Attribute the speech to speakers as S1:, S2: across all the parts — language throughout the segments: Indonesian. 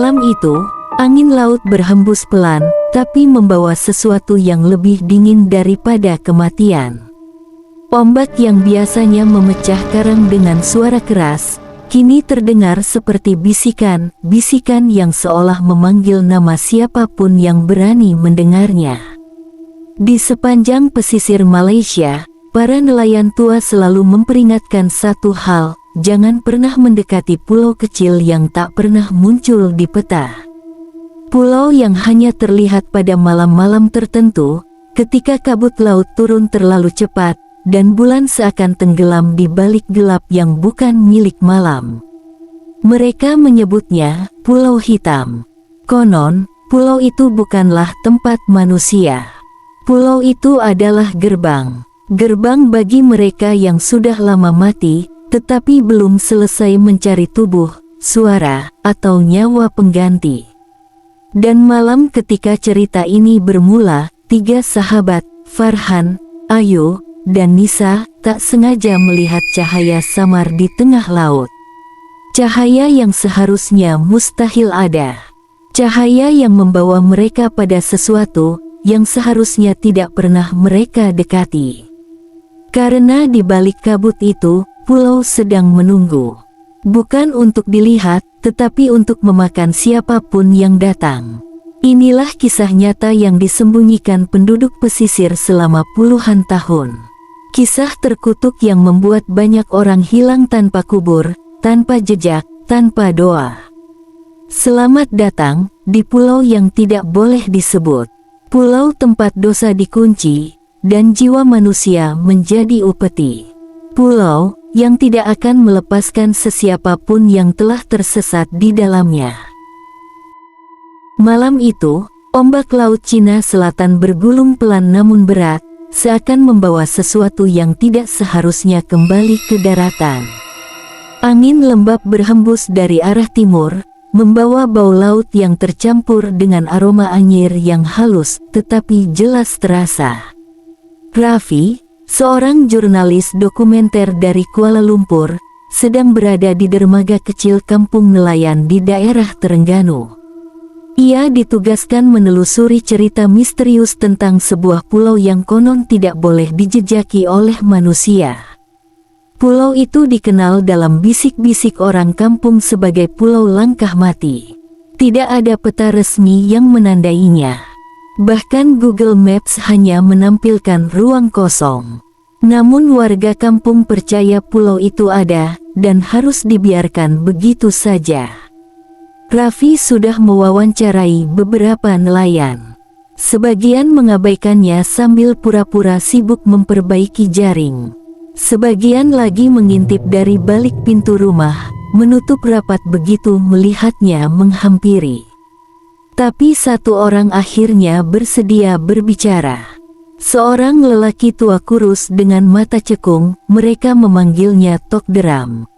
S1: Malam itu, angin laut berhembus pelan, tapi membawa sesuatu yang lebih dingin daripada kematian. Ombak yang biasanya memecah karang dengan suara keras, kini terdengar seperti bisikan yang seolah memanggil nama siapapun yang berani mendengarnya. Di sepanjang pesisir Malaysia, para nelayan tua selalu memperingatkan satu hal, jangan pernah mendekati pulau kecil yang tak pernah muncul di peta. Pulau yang hanya terlihat pada malam-malam tertentu, ketika kabut laut turun terlalu cepat, dan bulan seakan tenggelam di balik gelap yang bukan milik malam. Mereka menyebutnya Pulau Hitam. Konon, pulau itu bukanlah tempat manusia. Pulau itu adalah gerbang. Gerbang bagi mereka yang sudah lama mati, tetapi belum selesai mencari tubuh, suara, atau nyawa pengganti. Dan malam ketika cerita ini bermula, 3 sahabat, Farhan, Ayu, dan Nisa, tak sengaja melihat cahaya samar di tengah laut. Cahaya yang seharusnya mustahil ada. Cahaya yang membawa mereka pada sesuatu yang seharusnya tidak pernah mereka dekati. Karena di balik kabut itu, pulau sedang menunggu. Bukan untuk dilihat, tetapi untuk memakan siapapun yang datang. Inilah kisah nyata yang disembunyikan penduduk pesisir selama puluhan tahun. Kisah terkutuk yang membuat banyak orang hilang tanpa kubur, tanpa jejak, tanpa doa. Selamat datang di pulau yang tidak boleh disebut. Pulau tempat dosa dikunci, dan jiwa manusia menjadi upeti. Pulau yang tidak akan melepaskan sesiapapun yang telah tersesat di dalamnya. Malam itu, ombak laut Cina Selatan bergulung pelan namun berat, seakan membawa sesuatu yang tidak seharusnya kembali ke daratan. Angin lembab berhembus dari arah timur, membawa bau laut yang tercampur dengan aroma anyir yang halus tetapi jelas terasa. Raffi, seorang jurnalis dokumenter dari Kuala Lumpur, sedang berada di dermaga kecil kampung nelayan di daerah Terengganu. Ia ditugaskan menelusuri cerita misterius tentang sebuah pulau yang konon tidak boleh dijejaki oleh manusia. Pulau itu dikenal dalam bisik-bisik orang kampung sebagai Pulau Langkah Mati. Tidak ada peta resmi yang menandainya. Bahkan Google Maps hanya menampilkan ruang kosong. Namun warga kampung percaya pulau itu ada, dan harus dibiarkan begitu saja. Raffi sudah mewawancarai beberapa nelayan. Sebagian mengabaikannya sambil pura-pura sibuk memperbaiki jaring. Sebagian lagi mengintip dari balik pintu rumah, menutup rapat begitu melihatnya menghampiri. Tapi satu orang akhirnya bersedia berbicara. Seorang lelaki tua kurus dengan mata cekung, mereka memanggilnya Tok Deram.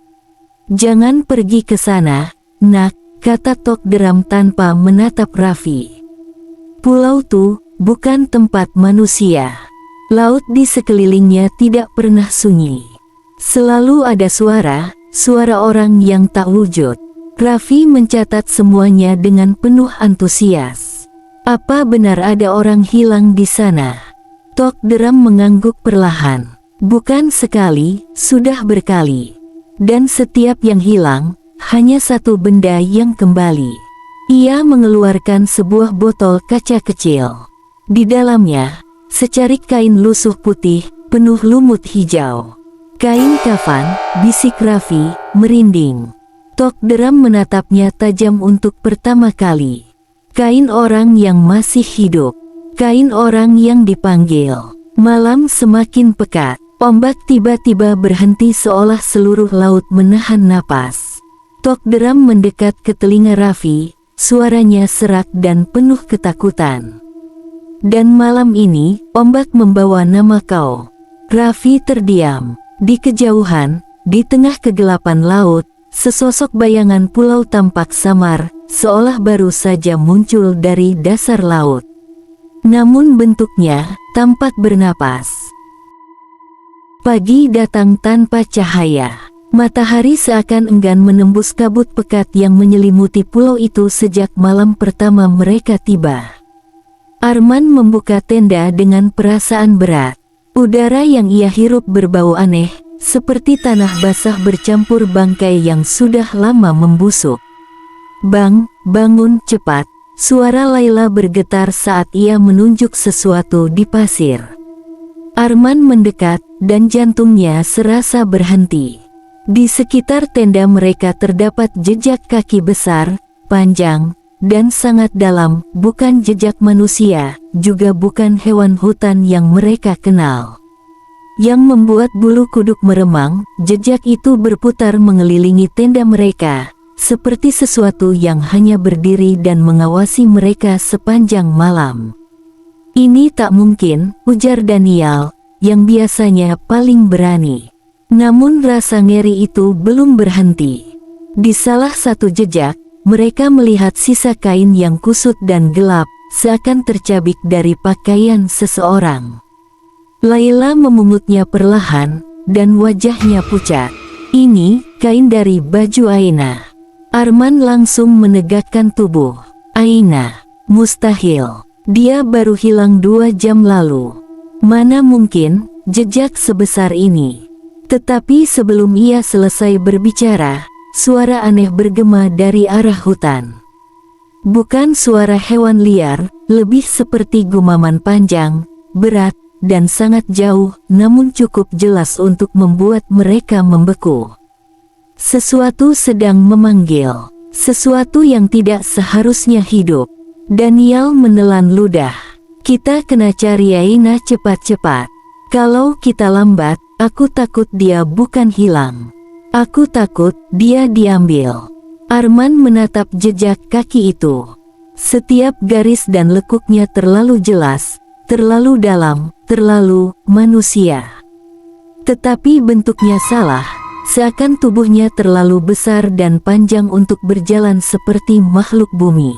S1: "Jangan pergi ke sana, nak," kata Tok Deram tanpa menatap Raffi. "Pulau itu bukan tempat manusia." Laut di sekelilingnya tidak pernah sunyi. Selalu ada suara orang yang tak wujud. Raffi mencatat semuanya dengan penuh antusias. "Apa benar ada orang hilang di sana?" Tok Deram mengangguk perlahan. "Bukan sekali, sudah berkali. Dan setiap yang hilang, hanya satu benda yang kembali." Ia mengeluarkan sebuah botol kaca kecil. Di dalamnya, secarik kain lusuh putih, penuh lumut hijau. "Kain kafan," bisik Raffi, merinding. Tok Deram menatapnya tajam untuk pertama kali. Kain orang yang masih hidup. Kain orang yang dipanggil. Malam semakin pekat. Ombak tiba-tiba berhenti seolah seluruh laut menahan napas. Tok Deram mendekat ke telinga Raffi, suaranya serak dan penuh ketakutan. "Dan malam ini, ombak membawa nama kau." Raffi terdiam. Di kejauhan, di tengah kegelapan laut, sesosok bayangan pulau tampak samar, seolah baru saja muncul dari dasar laut. Namun bentuknya tampak bernapas. Pagi datang tanpa cahaya. Matahari seakan enggan menembus kabut pekat yang menyelimuti pulau itu sejak malam pertama mereka tiba. Arman membuka tenda dengan perasaan berat. Udara yang ia hirup berbau aneh, seperti tanah basah bercampur bangkai yang sudah lama membusuk. "Bang, bangun cepat!" Suara Laila bergetar saat ia menunjuk sesuatu di pasir. Arman mendekat, dan jantungnya serasa berhenti. Di sekitar tenda mereka terdapat jejak kaki besar, panjang, dan sangat dalam, bukan jejak manusia, juga bukan hewan hutan yang mereka kenal. Yang membuat bulu kuduk meremang, jejak itu berputar mengelilingi tenda mereka, seperti sesuatu yang hanya berdiri dan mengawasi mereka sepanjang malam. "Ini tak mungkin," ujar Daniel, yang biasanya paling berani. Namun rasa ngeri itu belum berhenti. Di salah satu jejak, mereka melihat sisa kain yang kusut dan gelap, seakan tercabik dari pakaian seseorang. Laila memungutnya perlahan, dan wajahnya pucat. "Ini kain dari baju Aina." Arman langsung menegakkan tubuh. "Aina? Mustahil. Dia baru hilang 2 jam lalu. Mana mungkin jejak sebesar ini?" Tetapi sebelum ia selesai berbicara, suara aneh bergema dari arah hutan. Bukan suara hewan liar, lebih seperti gumaman panjang, berat, dan sangat jauh, namun cukup jelas untuk membuat mereka membeku. Sesuatu sedang memanggil, sesuatu yang tidak seharusnya hidup. Daniel menelan ludah. "Kita kena cari Aina cepat-cepat. Kalau kita lambat, aku takut dia bukan hilang. Aku takut dia diambil." Arman menatap jejak kaki itu. Setiap garis dan lekuknya terlalu jelas, terlalu dalam, terlalu manusia. Tetapi bentuknya salah, seakan tubuhnya terlalu besar dan panjang untuk berjalan seperti makhluk bumi.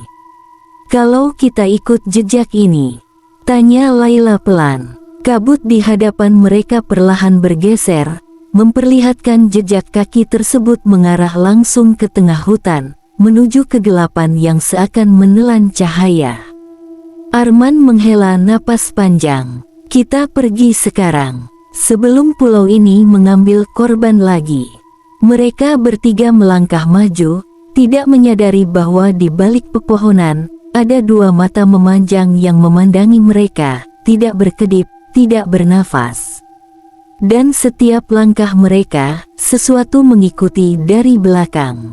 S1: "Kalau kita ikut jejak ini?" tanya Laila pelan. Kabut di hadapan mereka perlahan bergeser, memperlihatkan jejak kaki tersebut mengarah langsung ke tengah hutan, menuju kegelapan yang seakan menelan cahaya. Arman menghela napas panjang. "Kita pergi sekarang, sebelum pulau ini mengambil korban lagi." Mereka bertiga melangkah maju, tidak menyadari bahwa di balik pepohonan, ada 2 mata memanjang yang memandangi mereka, tidak berkedip, tidak bernafas. Dan setiap langkah mereka, sesuatu mengikuti dari belakang.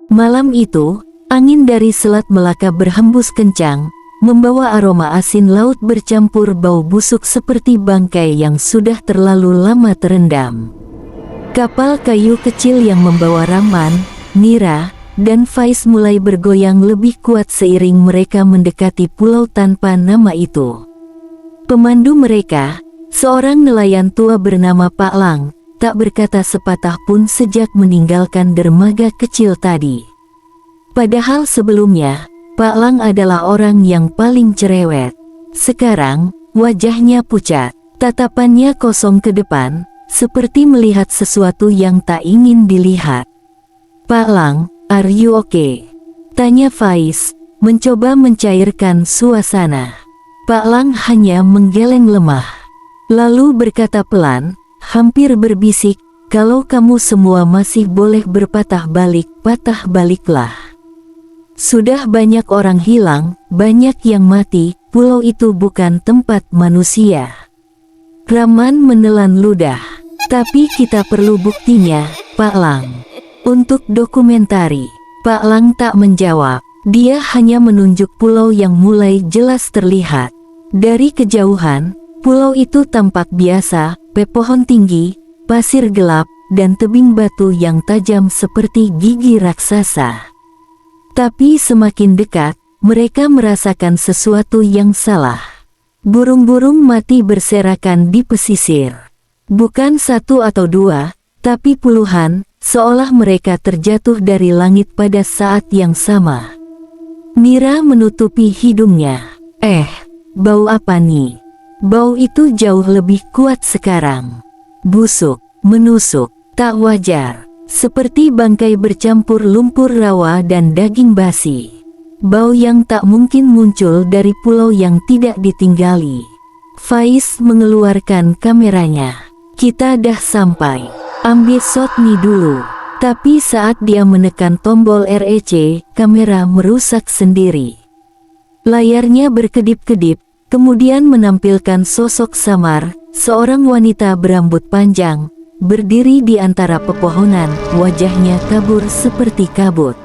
S1: Malam itu, angin dari Selat Melaka berhembus kencang, membawa aroma asin laut bercampur bau busuk seperti bangkai yang sudah terlalu lama terendam. Kapal kayu kecil yang membawa Rahman, Mira, dan Faiz mulai bergoyang lebih kuat seiring mereka mendekati pulau tanpa nama itu. Pemandu mereka, seorang nelayan tua bernama Pak Lang, tak berkata sepatah pun sejak meninggalkan dermaga kecil tadi. Padahal sebelumnya, Pak Lang adalah orang yang paling cerewet. Sekarang, wajahnya pucat, tatapannya kosong ke depan, seperti melihat sesuatu yang tak ingin dilihat. "Pak Lang, are you okay?" tanya Faiz, mencoba mencairkan suasana. Pak Lang hanya menggeleng lemah. Lalu berkata pelan, hampir berbisik, "Kalau kamu semua masih boleh berpatah balik, patah baliklah. Sudah banyak orang hilang, banyak yang mati, pulau itu bukan tempat manusia." Rahman menelan ludah. "Tapi kita perlu buktinya, Pak Lang. Untuk dokumentari." Pak Lang tak menjawab. Dia hanya menunjuk pulau yang mulai jelas terlihat. Dari kejauhan, pulau itu tampak biasa, pepohon tinggi, pasir gelap, dan tebing batu yang tajam seperti gigi raksasa. Tapi semakin dekat, mereka merasakan sesuatu yang salah. Burung-burung mati berserakan di pesisir. Bukan 1 atau 2, tapi puluhan, seolah mereka terjatuh dari langit pada saat yang sama. Mira menutupi hidungnya. Bau apa nih? Bau itu jauh lebih kuat sekarang. Busuk, menusuk. Tak wajar, seperti bangkai bercampur lumpur rawa dan daging basi. Bau yang tak mungkin muncul dari pulau yang tidak ditinggali. Faiz mengeluarkan kameranya. Kita dah sampai. Ambil shot nih dulu. Tapi saat dia menekan tombol REC, kamera merusak sendiri. Layarnya berkedip-kedip, kemudian menampilkan sosok samar, seorang wanita berambut panjang, berdiri di antara pepohonan, wajahnya kabur seperti kabut.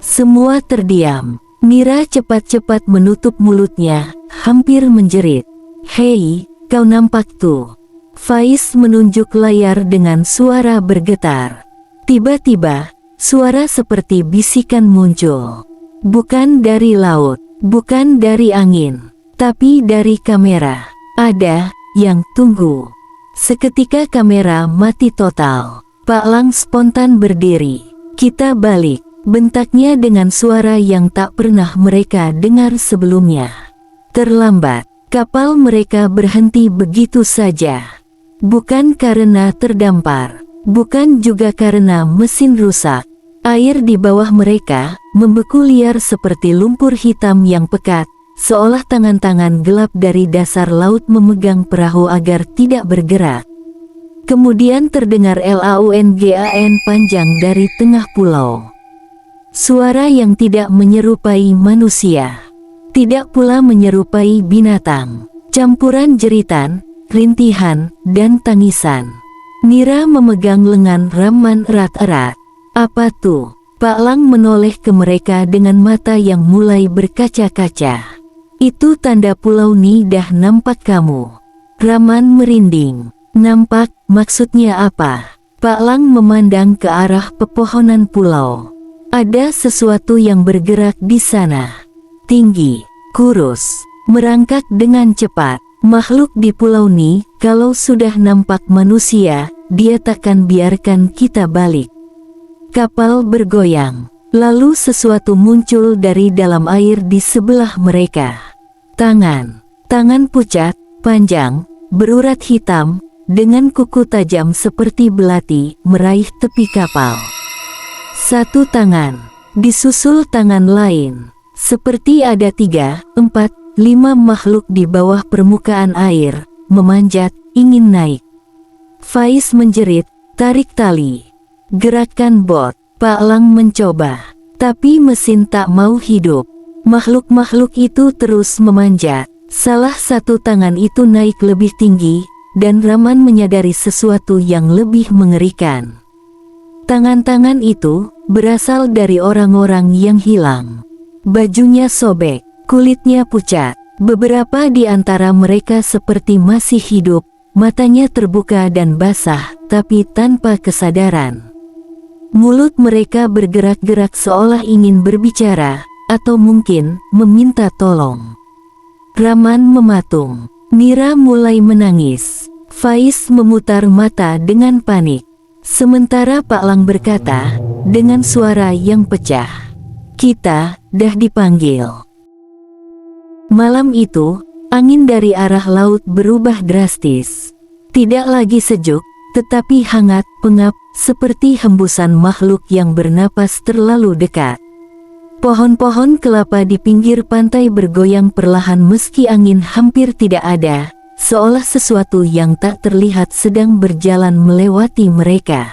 S1: Semua terdiam. Mira cepat-cepat menutup mulutnya, hampir menjerit. "Hei, kau nampak tuh?" Faiz menunjuk layar dengan suara bergetar. Tiba-tiba, suara seperti bisikan muncul. Bukan dari laut, bukan dari angin, tapi dari kamera. Ada yang tunggu. Seketika kamera mati total. Pak Lang spontan berdiri. "Kita balik," bentaknya dengan suara yang tak pernah mereka dengar sebelumnya. Terlambat, kapal mereka berhenti begitu saja. Bukan karena terdampar, bukan juga karena mesin rusak. Air di bawah mereka membeku liar seperti lumpur hitam yang pekat, seolah tangan-tangan gelap dari dasar laut memegang perahu agar tidak bergerak. Kemudian terdengar launggan panjang dari tengah pulau. Suara yang tidak menyerupai manusia, tidak pula menyerupai binatang. Campuran jeritan, rintihan, dan tangisan. Mira memegang lengan Rahman erat-erat. "Apa tuh?" Pak Lang menoleh ke mereka dengan mata yang mulai berkaca-kaca. "Itu tanda pulau nih dah nampak kamu." Rahman merinding. "Nampak, maksudnya apa?" Pak Lang memandang ke arah pepohonan pulau. Ada sesuatu yang bergerak di sana. Tinggi, kurus, merangkak dengan cepat. Makhluk di pulau ini, kalau sudah nampak manusia, dia takkan biarkan kita balik. Kapal bergoyang. Lalu sesuatu muncul dari dalam air di sebelah mereka. Tangan pucat, panjang, berurat hitam, dengan kuku tajam seperti belati, meraih tepi kapal. Satu tangan, disusul tangan lain. Seperti ada 3, 4, 5 makhluk di bawah permukaan air, memanjat, ingin naik. Faiz menjerit, "Tarik tali." "Gerakan bot." Pak Lang mencoba, tapi mesin tak mau hidup. Makhluk-makhluk itu terus memanjat. Salah satu tangan itu naik lebih tinggi, dan Rahman menyadari sesuatu yang lebih mengerikan. Tangan-tangan itu berasal dari orang-orang yang hilang. Bajunya sobek, kulitnya pucat. Beberapa di antara mereka seperti masih hidup, matanya terbuka dan basah, tapi tanpa kesadaran. Mulut mereka bergerak-gerak seolah ingin berbicara, atau mungkin meminta tolong. Rahman mematung. Mira mulai menangis. Faiz memutar mata dengan panik. Sementara Pak Lang berkata, dengan suara yang pecah, "Kita dah dipanggil." Malam itu, angin dari arah laut berubah drastis. Tidak lagi sejuk, tetapi hangat, pengap, seperti hembusan makhluk yang bernapas terlalu dekat. Pohon-pohon kelapa di pinggir pantai bergoyang perlahan meski angin hampir tidak ada, seolah sesuatu yang tak terlihat sedang berjalan melewati mereka.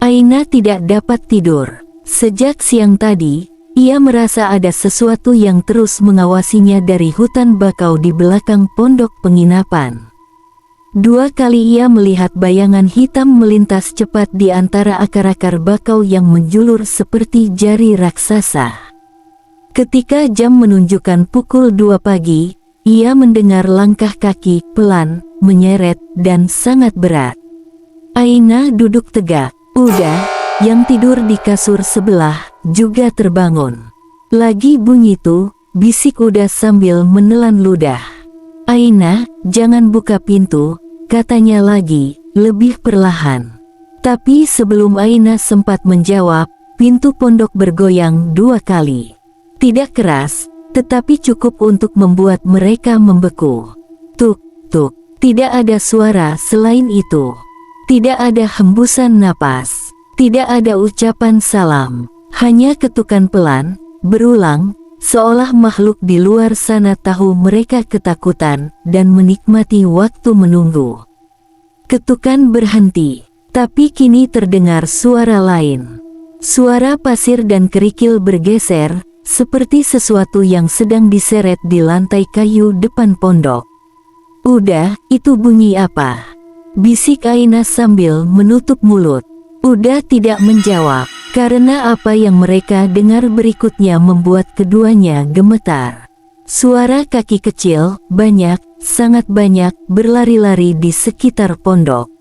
S1: Aina tidak dapat tidur. Sejak siang tadi, ia merasa ada sesuatu yang terus mengawasinya dari hutan bakau di belakang pondok penginapan. 2 kali ia melihat bayangan hitam melintas cepat di antara akar-akar bakau yang menjulur seperti jari raksasa. Ketika jam menunjukkan pukul 2 pagi, ia mendengar langkah kaki pelan, menyeret, dan sangat berat. Aina duduk tegak. Uda, yang tidur di kasur sebelah, juga terbangun. "Lagi bunyi tuh," bisik Uda sambil menelan ludah. "Aina, jangan buka pintu," katanya lagi, lebih perlahan. Tapi sebelum Aina sempat menjawab, pintu pondok bergoyang 2 kali. Tidak keras, tetapi cukup untuk membuat mereka membeku. Tuk, tuk, tidak ada suara selain itu. Tidak ada hembusan napas, tidak ada ucapan salam, hanya ketukan pelan, berulang, seolah makhluk di luar sana tahu mereka ketakutan dan menikmati waktu menunggu. Ketukan berhenti, tapi kini terdengar suara lain. Suara pasir dan kerikil bergeser, seperti sesuatu yang sedang diseret di lantai kayu depan pondok. "Udah, itu bunyi apa?" bisik Aina sambil menutup mulut. Udah tidak menjawab, karena apa yang mereka dengar berikutnya membuat keduanya gemetar. Suara kaki kecil, banyak, sangat banyak, berlari-lari di sekitar pondok.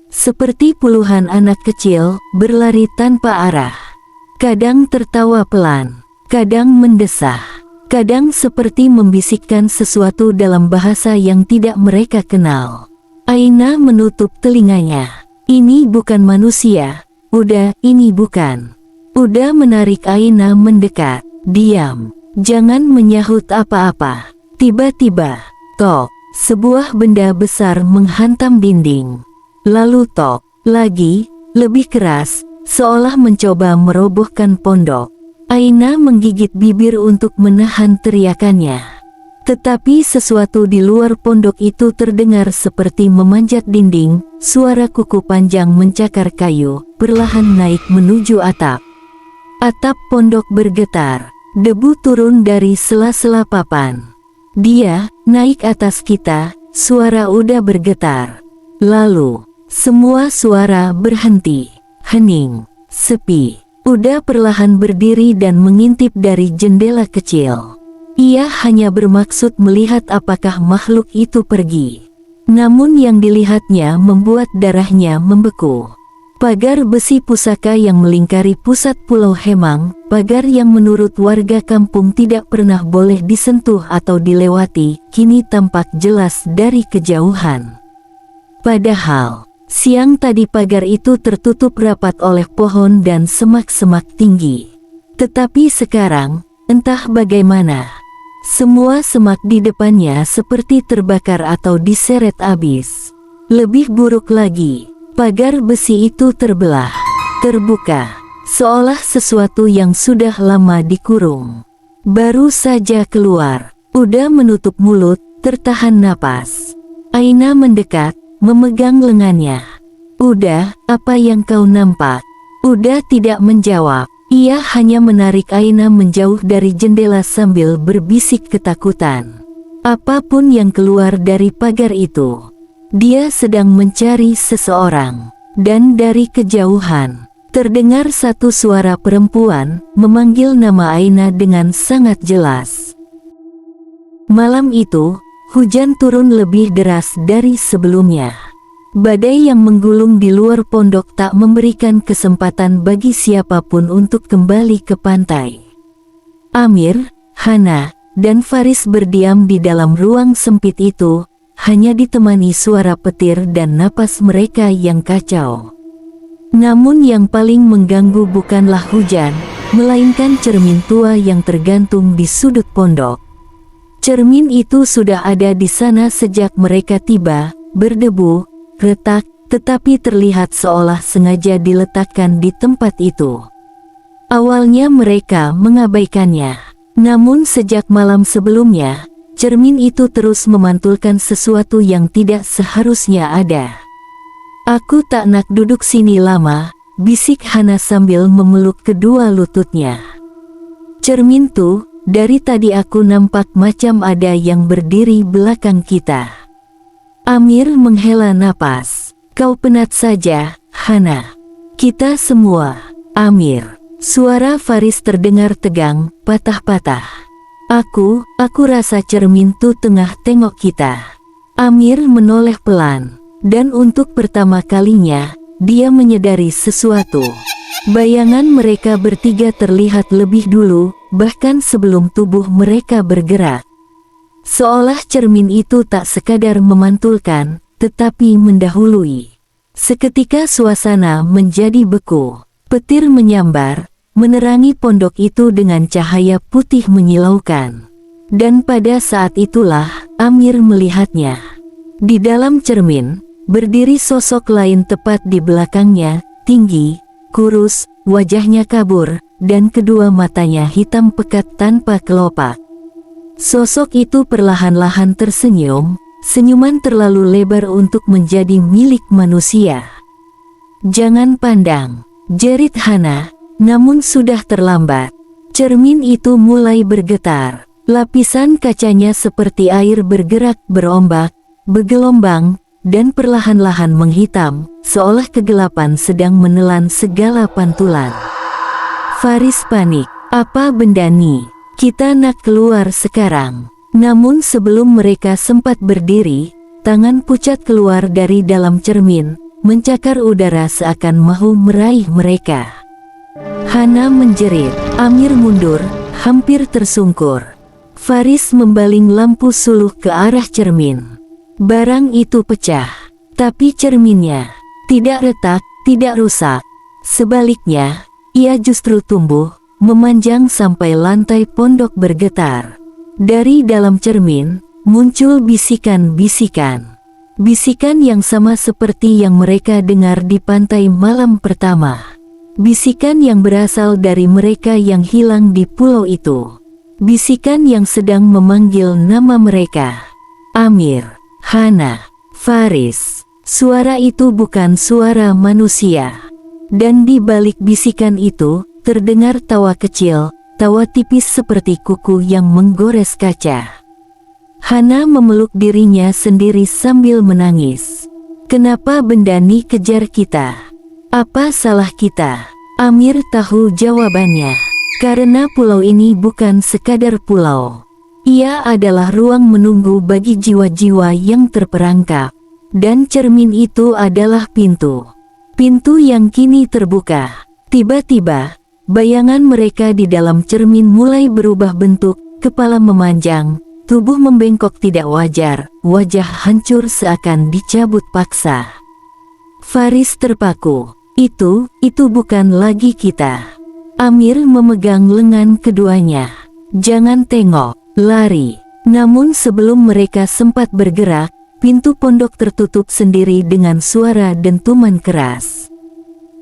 S1: Seperti puluhan anak kecil, berlari tanpa arah. Kadang tertawa pelan, kadang mendesah, kadang seperti membisikkan sesuatu dalam bahasa yang tidak mereka kenal. Aina menutup telinganya. Ini bukan manusia. Udah, ini bukan. Udah menarik Aina mendekat. "Diam. Jangan menyahut apa-apa." Tiba-tiba, tok, sebuah benda besar menghantam dinding. Lalu tok, lagi, lebih keras, seolah mencoba merobohkan pondok. Aina menggigit bibir untuk menahan teriakannya. Tetapi sesuatu di luar pondok itu terdengar seperti memanjat dinding, suara kuku panjang mencakar kayu, perlahan naik menuju atap. Atap pondok bergetar, debu turun dari sela-sela papan. "Dia naik atas kita," suara udah bergetar. Lalu, semua suara berhenti, hening, sepi. Udah perlahan berdiri dan mengintip dari jendela kecil. Ia hanya bermaksud melihat apakah makhluk itu pergi. Namun yang dilihatnya membuat darahnya membeku. Pagar besi pusaka yang melingkari pusat Pulau Hemang, pagar yang menurut warga kampung tidak pernah boleh disentuh atau dilewati, kini tampak jelas dari kejauhan. Padahal, siang tadi pagar itu tertutup rapat oleh pohon dan semak-semak tinggi. Tetapi sekarang, entah bagaimana, semua semak di depannya seperti terbakar atau diseret habis. Lebih buruk lagi, pagar besi itu terbelah, terbuka, seolah sesuatu yang sudah lama dikurung baru saja keluar. Udah menutup mulut, tertahan napas. Aina mendekat, memegang lengannya. "Udah, apa yang kau nampak?" Udah tidak menjawab. Ia hanya menarik Aina menjauh dari jendela sambil berbisik ketakutan. Apapun yang keluar dari pagar itu, dia sedang mencari seseorang. Dan dari kejauhan, terdengar satu suara perempuan memanggil nama Aina dengan sangat jelas. Malam itu, hujan turun lebih deras dari sebelumnya. Badai yang menggulung di luar pondok tak memberikan kesempatan bagi siapapun untuk kembali ke pantai. Amir, Hana, dan Faris berdiam di dalam ruang sempit itu, hanya ditemani suara petir dan napas mereka yang kacau. Namun yang paling mengganggu bukanlah hujan, melainkan cermin tua yang tergantung di sudut pondok. Cermin itu sudah ada di sana sejak mereka tiba, berdebu, retak, tetapi terlihat seolah sengaja diletakkan di tempat itu. Awalnya mereka mengabaikannya, namun sejak malam sebelumnya, cermin itu terus memantulkan sesuatu yang tidak seharusnya ada. "Aku tak nak duduk sini lama," bisik Hana sambil memeluk kedua lututnya. "Cermin tuh, dari tadi aku nampak macam ada yang berdiri belakang kita." Amir menghela napas. "Kau penat saja, Hana." "Kita semua, Amir." Suara Faris terdengar tegang, patah-patah. Aku rasa cermin tuh tengah tengok kita." Amir menoleh pelan, dan untuk pertama kalinya, dia menyadari sesuatu. Bayangan mereka bertiga terlihat lebih dulu, bahkan sebelum tubuh mereka bergerak. Seolah cermin itu tak sekadar memantulkan, tetapi mendahului. Seketika suasana menjadi beku. Petir menyambar, menerangi pondok itu dengan cahaya putih menyilaukan. Dan pada saat itulah, Amir melihatnya. Di dalam cermin, berdiri sosok lain tepat di belakangnya, tinggi, kurus, wajahnya kabur, dan kedua matanya hitam pekat tanpa kelopak. Sosok itu perlahan-lahan tersenyum, senyuman terlalu lebar untuk menjadi milik manusia. "Jangan pandang," jerit Hana, namun sudah terlambat. Cermin itu mulai bergetar. Lapisan kacanya seperti air bergerak berombak, bergelombang, dan perlahan-lahan menghitam, seolah kegelapan sedang menelan segala pantulan. Faris panik. "Apa benda nih? Kita nak keluar sekarang." Namun sebelum mereka sempat berdiri, tangan pucat keluar dari dalam cermin, mencakar udara seakan mahu meraih mereka. Hana menjerit. Amir mundur, hampir tersungkur. Faris membaling lampu suluh ke arah cermin. Barang itu pecah, tapi cerminnya tidak retak, tidak rusak. Sebaliknya, ia justru tumbuh, memanjang sampai lantai pondok bergetar. Dari dalam cermin, muncul bisikan-bisikan. Bisikan yang sama seperti yang mereka dengar di pantai malam pertama. Bisikan yang berasal dari mereka yang hilang di pulau itu. Bisikan yang sedang memanggil nama mereka. Amir, Hana, Faris. Suara itu bukan suara manusia. Dan di balik bisikan itu, terdengar tawa kecil, tawa tipis seperti kuku yang menggores kaca. Hana memeluk dirinya sendiri sambil menangis. "Kenapa benda ini kejar kita? Apa salah kita?" Amir tahu jawabannya. Karena pulau ini bukan sekadar pulau. Ia adalah ruang menunggu bagi jiwa-jiwa yang terperangkap. Dan cermin itu adalah pintu. Pintu yang kini terbuka. Tiba-tiba, bayangan mereka di dalam cermin mulai berubah bentuk, kepala memanjang, tubuh membengkok tidak wajar, wajah hancur seakan dicabut paksa. Faris terpaku. Itu bukan lagi kita." Amir memegang lengan keduanya. "Jangan tengok, lari." Namun sebelum mereka sempat bergerak, pintu pondok tertutup sendiri dengan suara dentuman keras.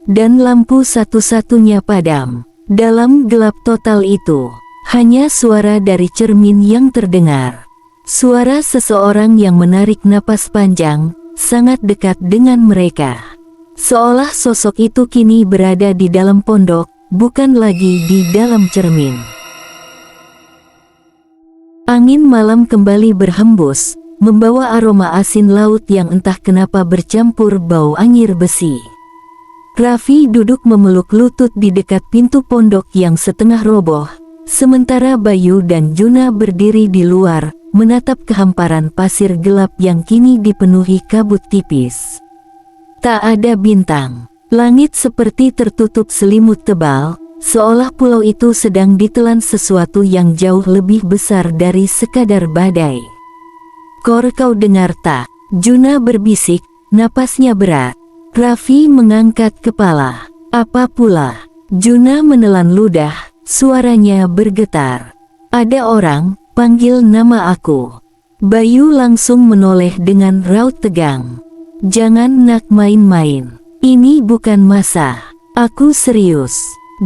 S1: Dan lampu satu-satunya padam. Dalam gelap total itu, hanya suara dari cermin yang terdengar. Suara seseorang yang menarik napas panjang, sangat dekat dengan mereka. Seolah sosok itu kini berada di dalam pondok, bukan lagi di dalam cermin. Angin malam kembali berhembus, membawa aroma asin laut yang entah kenapa bercampur bau anyir besi. Raffi duduk memeluk lutut di dekat pintu pondok yang setengah roboh, sementara Bayu dan Juna berdiri di luar, menatap kehamparan pasir gelap yang kini dipenuhi kabut tipis. Tak ada bintang. Langit seperti tertutup selimut tebal, seolah pulau itu sedang ditelan sesuatu yang jauh lebih besar dari sekadar badai. "Kor, kau dengar tak?" Juna berbisik, napasnya berat. Raffi mengangkat kepala. "Apa pula?" Juna menelan ludah, suaranya bergetar. "Ada orang, panggil nama aku." Bayu langsung menoleh dengan raut tegang. "Jangan nak main-main. Ini bukan masa. Aku serius."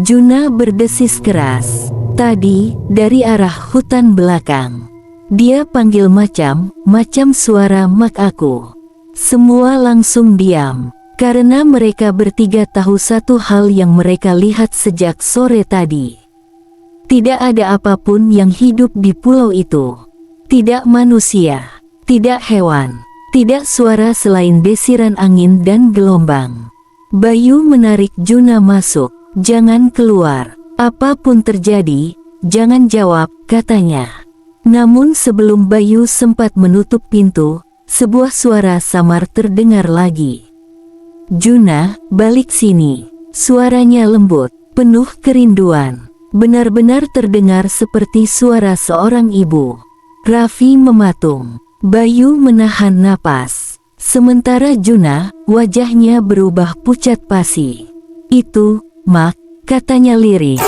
S1: Juna berdesis keras. Tadi, dari arah hutan belakang. Dia panggil macam suara mak aku. Semua langsung diam. Karena mereka bertiga tahu satu hal yang mereka lihat sejak sore tadi. Tidak ada apapun yang hidup di pulau itu. Tidak manusia. Tidak hewan. Tidak suara selain desiran angin dan gelombang. Bayu menarik Juna masuk. "Jangan keluar. Apapun terjadi, jangan jawab," katanya. Namun sebelum Bayu sempat menutup pintu, sebuah suara samar terdengar lagi. "Juna, balik sini." Suaranya lembut, penuh kerinduan. Benar-benar terdengar seperti suara seorang ibu. Raffi mematung. Bayu menahan napas. Sementara Juna, wajahnya berubah pucat pasi. "Itu, Mak," katanya lirih.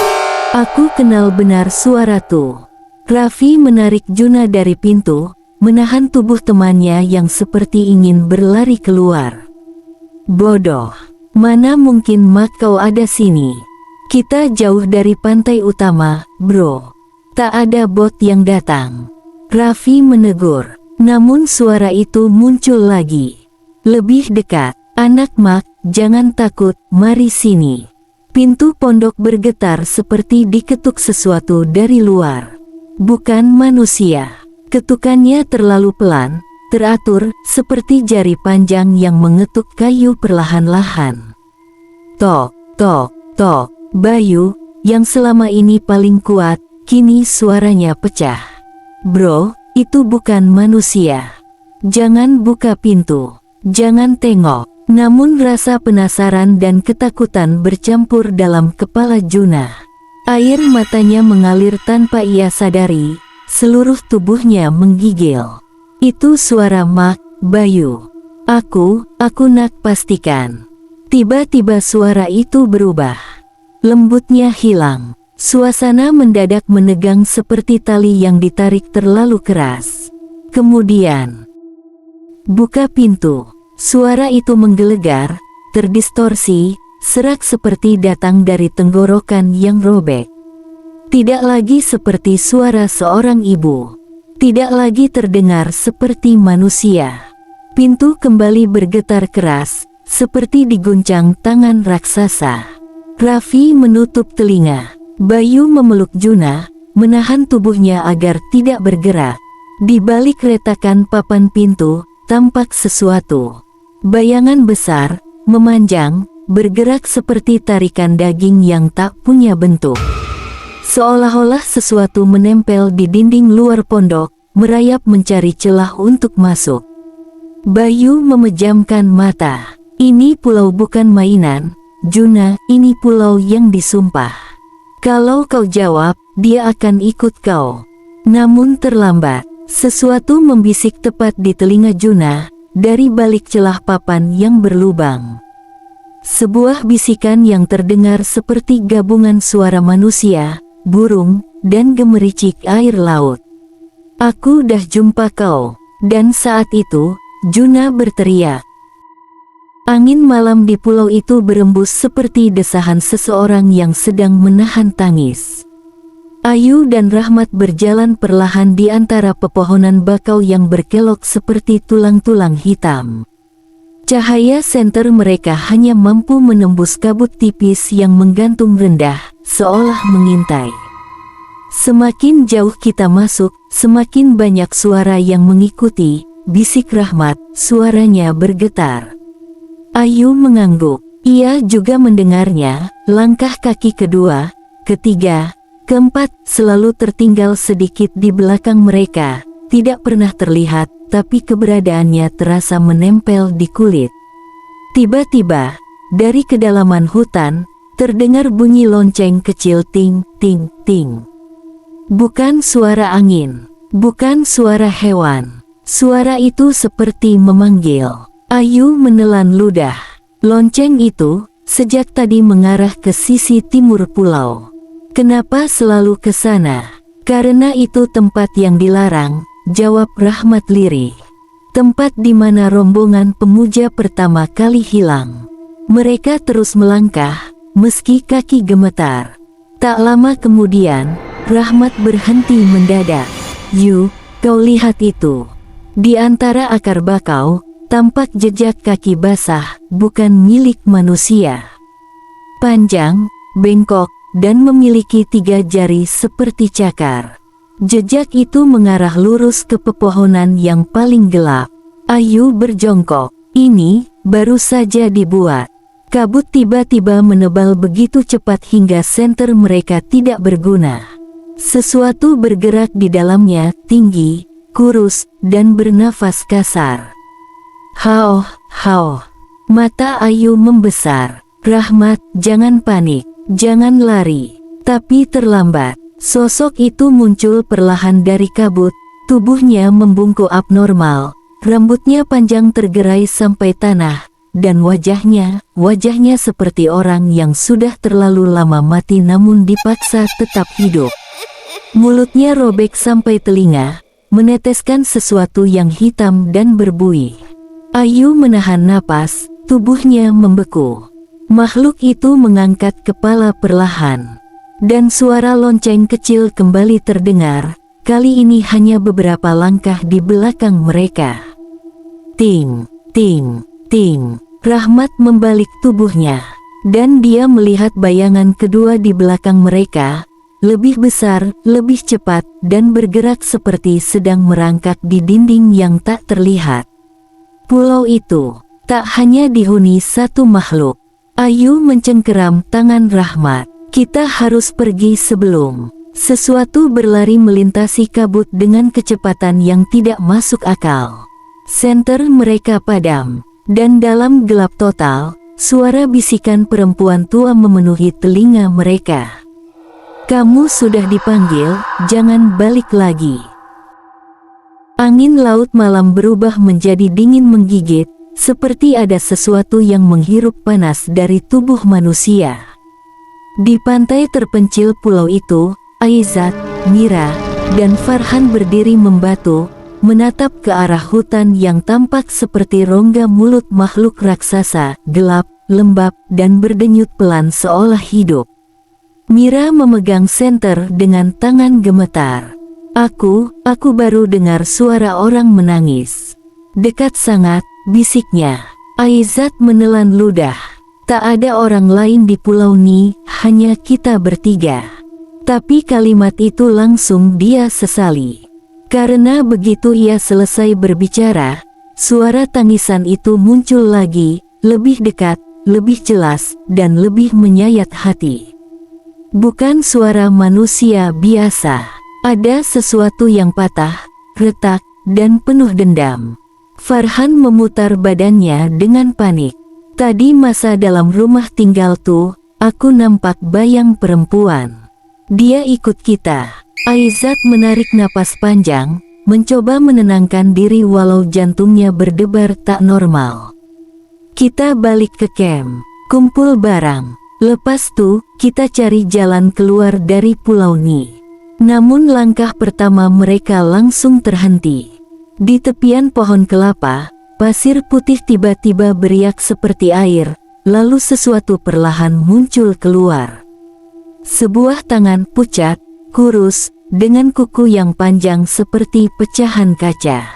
S1: "Aku kenal benar suara tuh." Raffi menarik Juna dari pintu, menahan tubuh temannya yang seperti ingin berlari keluar. Bodoh, mana mungkin Mak kau ada sini? Kita jauh dari pantai utama, bro. Tak ada bot yang datang. Raffi menegur, namun suara itu muncul lagi. Lebih dekat, anak Mak, jangan takut, mari sini. Pintu pondok bergetar seperti diketuk sesuatu dari luar. Bukan manusia. Ketukannya terlalu pelan, teratur, seperti jari panjang yang mengetuk kayu perlahan-lahan. Tok, tok, tok. Bayu, yang selama ini paling kuat, kini suaranya pecah. Bro, itu bukan manusia. Jangan buka pintu. Jangan tengok. Namun rasa penasaran dan ketakutan bercampur dalam kepala Junah. Air matanya mengalir tanpa ia sadari, seluruh tubuhnya menggigil. Itu suara Mak, Bayu. Aku nak pastikan. Tiba-tiba suara itu berubah. Lembutnya hilang. Suasana mendadak menegang seperti tali yang ditarik terlalu keras. Kemudian, buka pintu. Suara itu menggelegar, terdistorsi, serak seperti datang dari tenggorokan yang robek. Tidak lagi seperti suara seorang ibu. Tidak lagi terdengar seperti manusia. Pintu kembali bergetar keras, seperti diguncang tangan raksasa. Raffi menutup telinga. Bayu memeluk Junah, menahan tubuhnya agar tidak bergerak. Di balik retakan papan pintu, tampak sesuatu. Bayangan besar, memanjang, bergerak seperti tarikan daging yang tak punya bentuk. Seolah-olah sesuatu menempel di dinding luar pondok, merayap mencari celah untuk masuk. Bayu memejamkan mata. Ini pulau bukan mainan, Junah, ini pulau yang disumpah. Kalau kau jawab, dia akan ikut kau. Namun terlambat, sesuatu membisik tepat di telinga Junah, dari balik celah papan yang berlubang. Sebuah bisikan yang terdengar seperti gabungan suara manusia, burung, dan gemericik air laut. Aku dah jumpa kau. Dan saat itu, Junah berteriak. Angin malam di pulau itu berembus seperti desahan seseorang yang sedang menahan tangis. Ayu dan Rahmat berjalan perlahan di antara pepohonan bakau yang berkelok seperti tulang-tulang hitam. Cahaya senter mereka hanya mampu menembus kabut tipis yang menggantung rendah, seolah mengintai. Semakin jauh kita masuk, semakin banyak suara yang mengikuti, bisik Rahmat, suaranya bergetar. Ayu mengangguk. Ia juga mendengarnya, langkah kaki kedua, ketiga, keempat, selalu tertinggal sedikit di belakang mereka, tidak pernah terlihat, tapi keberadaannya terasa menempel di kulit. Tiba-tiba, dari kedalaman hutan, terdengar bunyi lonceng kecil ting, ting, ting. Bukan suara angin, bukan suara hewan. Suara itu seperti memanggil. Ayu menelan ludah. Lonceng itu, sejak tadi mengarah ke sisi timur pulau. Kenapa selalu ke sana? Karena itu tempat yang dilarang, jawab Rahmat lirih. Tempat di mana rombongan pemuja pertama kali hilang. Mereka terus melangkah, meski kaki gemetar. Tak lama kemudian, Rahmat berhenti mendadak. Yu, kau lihat itu. Di antara akar bakau, tampak jejak kaki basah, bukan milik manusia. Panjang, bengkok, dan memiliki 3 jari seperti cakar. Jejak itu mengarah lurus ke pepohonan yang paling gelap. Ayu berjongkok. Ini baru saja dibuat. Kabut tiba-tiba menebal begitu cepat hingga senter mereka tidak berguna. Sesuatu bergerak di dalamnya, tinggi, kurus, dan bernafas kasar. Hao, hao. Mata Ayu membesar. Rahmat, jangan panik. Jangan lari. Tapi terlambat. Sosok itu muncul perlahan dari kabut. Tubuhnya membungkuk abnormal. Rambutnya panjang tergerai sampai tanah. Dan wajahnya seperti orang yang sudah terlalu lama mati namun dipaksa tetap hidup. Mulutnya robek sampai telinga. meneteskan sesuatu yang hitam dan berbuih. Ayu menahan napas, tubuhnya membeku. Makhluk itu mengangkat kepala perlahan. Dan suara lonceng kecil kembali terdengar, kali ini hanya beberapa langkah di belakang mereka. Ting, ting, ting. Rahmat membalik tubuhnya. Dan dia melihat bayangan kedua di belakang mereka, lebih besar, lebih cepat, dan bergerak seperti sedang merangkak di dinding yang tak terlihat. Pulau itu tak hanya dihuni satu makhluk. Ayu mencengkeram tangan Rahmat. Kita harus pergi sebelum sesuatu berlari melintasi kabut dengan kecepatan yang tidak masuk akal. Senter mereka padam. Dan dalam gelap total, suara bisikan perempuan tua memenuhi telinga mereka. Kamu sudah dipanggil, jangan balik lagi. Angin laut malam berubah menjadi dingin menggigit, seperti ada sesuatu yang menghirup panas dari tubuh manusia. Di pantai terpencil pulau itu, Aizat, Mira, dan Farhan berdiri membatu, menatap ke arah hutan yang tampak seperti rongga mulut makhluk raksasa, gelap, lembab, dan berdenyut pelan seolah hidup. Mira memegang senter dengan tangan gemetar. Aku baru dengar suara orang menangis. Dekat sangat, bisiknya. Aizat menelan ludah. Tak ada orang lain di pulau ini, hanya kita bertiga. Tapi kalimat itu langsung dia sesali. Karena begitu ia selesai berbicara, suara tangisan itu muncul lagi, lebih dekat, lebih jelas, dan lebih menyayat hati. Bukan suara manusia biasa. Ada sesuatu yang patah, retak, dan penuh dendam. Farhan memutar badannya dengan panik. Tadi masa dalam rumah tinggal tuh, aku nampak bayang perempuan. Dia ikut kita. Aizat menarik napas panjang, mencoba menenangkan diri walau jantungnya berdebar tak normal. Kita balik ke camp, kumpul barang. Lepas tuh, kita cari jalan keluar dari pulau ini. Namun langkah pertama mereka langsung terhenti. Di tepian pohon kelapa, pasir putih tiba-tiba beriak seperti air, lalu sesuatu perlahan muncul keluar. Sebuah tangan pucat, kurus, dengan kuku yang panjang seperti pecahan kaca.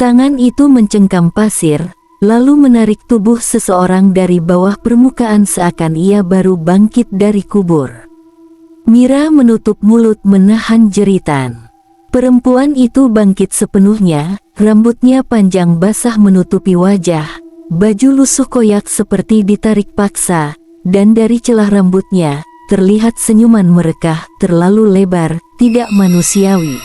S1: Tangan itu mencengkam pasir, lalu menarik tubuh seseorang dari bawah permukaan seakan ia baru bangkit dari kubur. Mira menutup mulut menahan jeritan. Perempuan itu bangkit sepenuhnya, rambutnya panjang basah menutupi wajah, baju lusuh koyak seperti ditarik paksa, dan dari celah rambutnya, terlihat senyuman merekah, terlalu lebar, tidak manusiawi.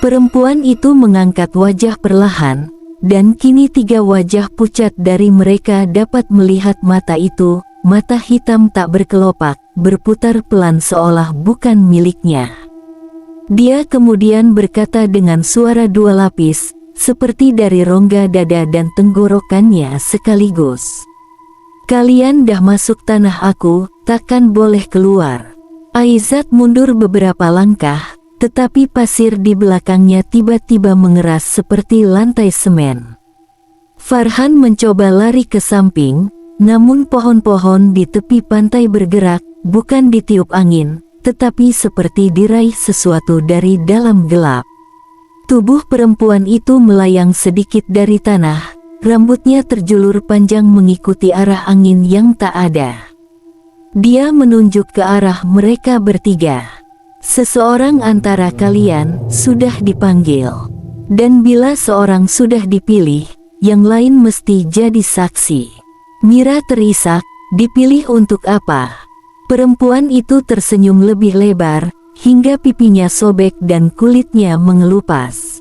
S1: Perempuan itu mengangkat wajah perlahan, dan kini 3 wajah pucat dari mereka dapat melihat mata itu, mata hitam tak berkelopak, berputar pelan seolah bukan miliknya. Dia kemudian berkata dengan suara 2 lapis, seperti dari rongga dada dan tenggorokannya sekaligus. Kalian dah masuk tanah aku, takkan boleh keluar. Aizat mundur beberapa langkah, tetapi pasir di belakangnya tiba-tiba mengeras seperti lantai semen. Farhan mencoba lari ke samping, namun pohon-pohon di tepi pantai bergerak, bukan ditiup angin, tetapi seperti diraih sesuatu dari dalam gelap. Tubuh perempuan itu melayang sedikit dari tanah, rambutnya terjulur panjang mengikuti arah angin yang tak ada. Dia menunjuk ke arah mereka bertiga. Seseorang antara kalian sudah dipanggil. Dan bila seorang sudah dipilih, yang lain mesti jadi saksi. Mira terisak, dipilih untuk apa? Perempuan itu tersenyum lebih lebar, hingga pipinya sobek dan kulitnya mengelupas.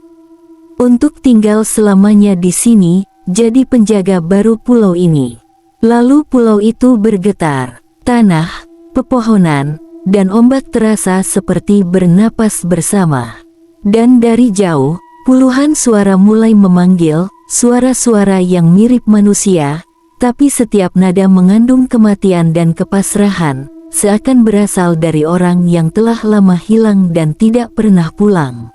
S1: Untuk tinggal selamanya di sini, jadi penjaga baru pulau ini. Lalu pulau itu bergetar. Tanah, pepohonan, dan ombak terasa seperti bernapas bersama. Dan dari jauh, puluhan suara mulai memanggil, suara-suara yang mirip manusia, tapi setiap nada mengandung kematian dan kepasrahan, seakan berasal dari orang yang telah lama hilang dan tidak pernah pulang.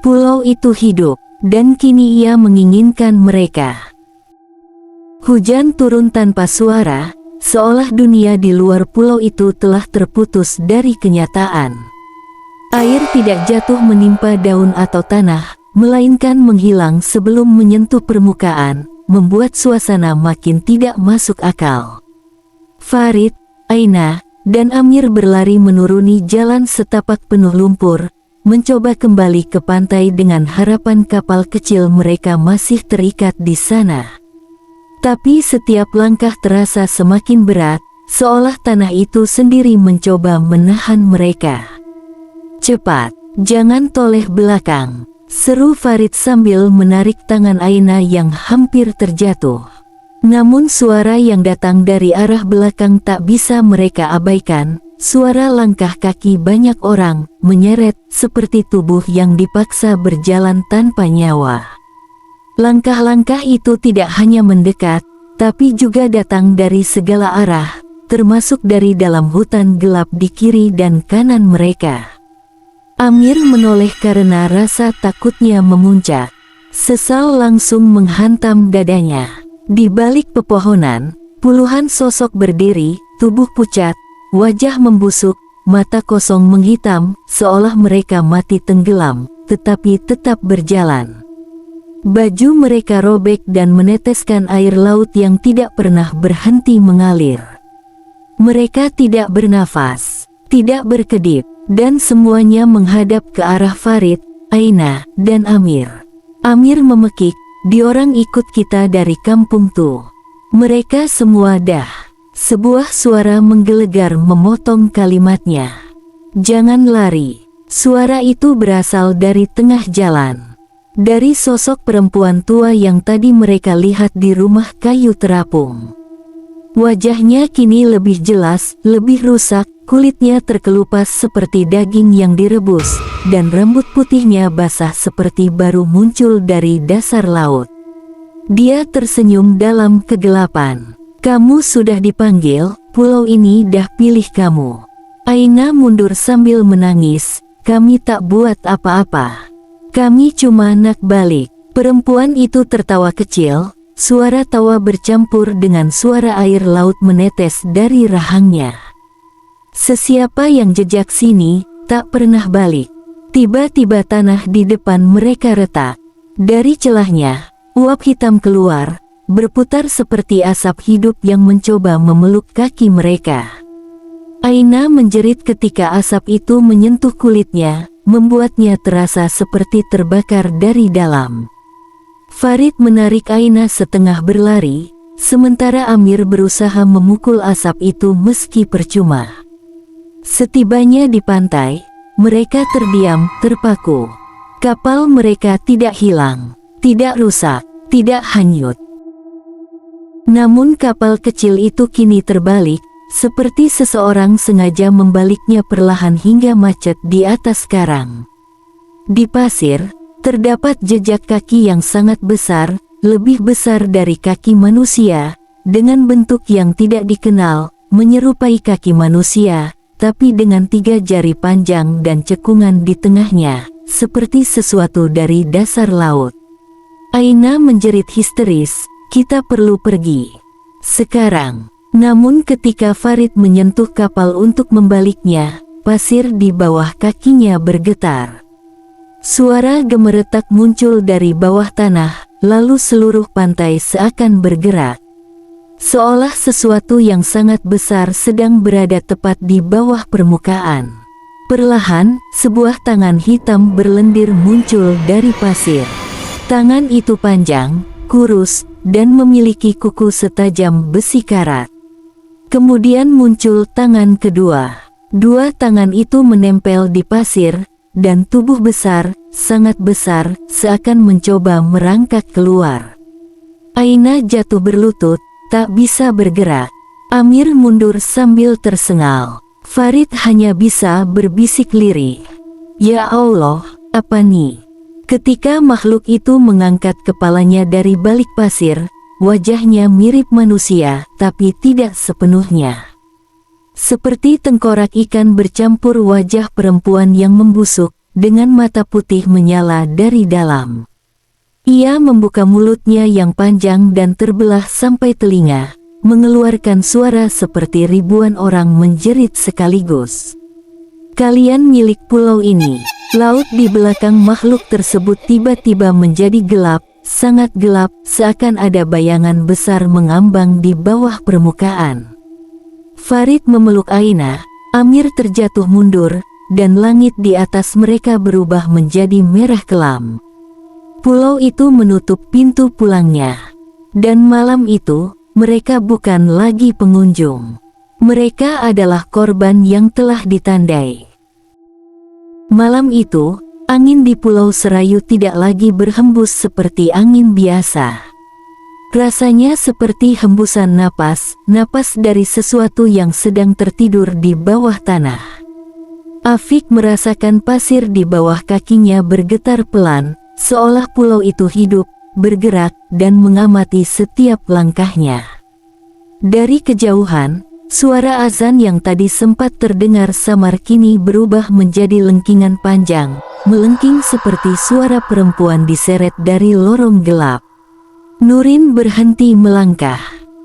S1: Pulau itu hidup, dan kini ia menginginkan mereka. Hujan turun tanpa suara, seolah dunia di luar pulau itu telah terputus dari kenyataan. Air tidak jatuh menimpa daun atau tanah, melainkan menghilang sebelum menyentuh permukaan, membuat suasana makin tidak masuk akal. Farid, Aina, dan Amir berlari menuruni jalan setapak penuh lumpur, mencoba kembali ke pantai dengan harapan kapal kecil mereka masih terikat di sana. Tapi setiap langkah terasa semakin berat, seolah tanah itu sendiri mencoba menahan mereka. "Cepat, jangan toleh belakang," seru Farid sambil menarik tangan Aina yang hampir terjatuh. Namun suara yang datang dari arah belakang tak bisa mereka abaikan, suara langkah kaki banyak orang, menyeret seperti tubuh yang dipaksa berjalan tanpa nyawa. Langkah-langkah itu tidak hanya mendekat, tapi juga datang dari segala arah, termasuk dari dalam hutan gelap di kiri dan kanan mereka. Amir menoleh karena rasa takutnya memuncak. Sesal langsung menghantam dadanya. Di balik pepohonan, puluhan sosok berdiri, tubuh pucat, wajah membusuk, mata kosong menghitam, seolah mereka mati tenggelam, tetapi tetap berjalan. Baju mereka robek dan meneteskan air laut yang tidak pernah berhenti mengalir. Mereka tidak bernafas, tidak berkedip, dan semuanya menghadap ke arah Farid, Aina, dan Amir. Amir memekik, "Diorang ikut kita dari kampung tuh. Mereka semua dah." Sebuah suara menggelegar memotong kalimatnya. "Jangan lari." Suara itu berasal dari tengah jalan. Dari sosok perempuan tua yang tadi mereka lihat di rumah kayu terapung. Wajahnya kini lebih jelas, lebih rusak, kulitnya terkelupas seperti daging yang direbus, dan rambut putihnya basah seperti baru muncul dari dasar laut. Dia tersenyum dalam kegelapan. "Kamu sudah dipanggil, pulau ini dah pilih kamu." Aina mundur sambil menangis, "Kami tak buat apa-apa. Kami cuma nak balik." Perempuan itu tertawa kecil, suara tawa bercampur dengan suara air laut menetes dari rahangnya. "Sesiapa yang jejak sini, tak pernah balik." Tiba-tiba tanah di depan mereka retak. Dari celahnya, uap hitam keluar, berputar seperti asap hidup yang mencoba memeluk kaki mereka. Aina menjerit ketika asap itu menyentuh kulitnya, membuatnya terasa seperti terbakar dari dalam. Farid menarik Aina setengah berlari, sementara Amir berusaha memukul asap itu meski percuma. Setibanya di pantai, mereka terdiam, terpaku. Kapal mereka tidak hilang, tidak rusak, tidak hanyut. Namun kapal kecil itu kini terbalik, seperti seseorang sengaja membaliknya perlahan hingga macet di atas karang. Di pasir, terdapat jejak kaki yang sangat besar, lebih besar dari kaki manusia, dengan bentuk yang tidak dikenal, menyerupai kaki manusia, tapi dengan 3 jari panjang dan cekungan di tengahnya, seperti sesuatu dari dasar laut. Aina menjerit histeris, "Kita perlu pergi sekarang." Namun ketika Farid menyentuh kapal untuk membaliknya, pasir di bawah kakinya bergetar. Suara gemeretak muncul dari bawah tanah, lalu seluruh pantai seakan bergerak. Seolah sesuatu yang sangat besar sedang berada tepat di bawah permukaan. Perlahan, sebuah tangan hitam berlendir muncul dari pasir. Tangan itu panjang, kurus, dan memiliki kuku setajam besi karat. Kemudian muncul tangan kedua. 2 tangan itu menempel di pasir, dan tubuh besar, sangat besar, seakan mencoba merangkak keluar. Aina jatuh berlutut, tak bisa bergerak. Amir mundur sambil tersengal. Farid hanya bisa berbisik lirih, "Ya Allah, apa nih?" Ketika makhluk itu mengangkat kepalanya dari balik pasir, wajahnya mirip manusia, tapi tidak sepenuhnya. Seperti tengkorak ikan bercampur wajah perempuan yang membusuk, dengan mata putih menyala dari dalam. Ia membuka mulutnya yang panjang dan terbelah sampai telinga, mengeluarkan suara seperti ribuan orang menjerit sekaligus. Kalian milik pulau ini. Laut di belakang makhluk tersebut tiba-tiba menjadi gelap, sangat gelap, seakan ada bayangan besar mengambang di bawah permukaan. Farid memeluk Aina, Amir terjatuh mundur, dan langit di atas mereka berubah menjadi merah kelam. Pulau itu menutup pintu pulangnya. Dan malam itu, mereka bukan lagi pengunjung. Mereka adalah korban yang telah ditandai. Malam itu, angin di Pulau Serayu tidak lagi berhembus seperti angin biasa. Rasanya seperti hembusan napas dari sesuatu yang sedang tertidur di bawah tanah. Afik merasakan pasir di bawah kakinya bergetar pelan, seolah pulau itu hidup, bergerak, dan mengamati setiap langkahnya. Dari kejauhan, suara azan yang tadi sempat terdengar samar kini berubah menjadi lengkingan panjang, melengking seperti suara perempuan diseret dari lorong gelap. Nurin berhenti melangkah.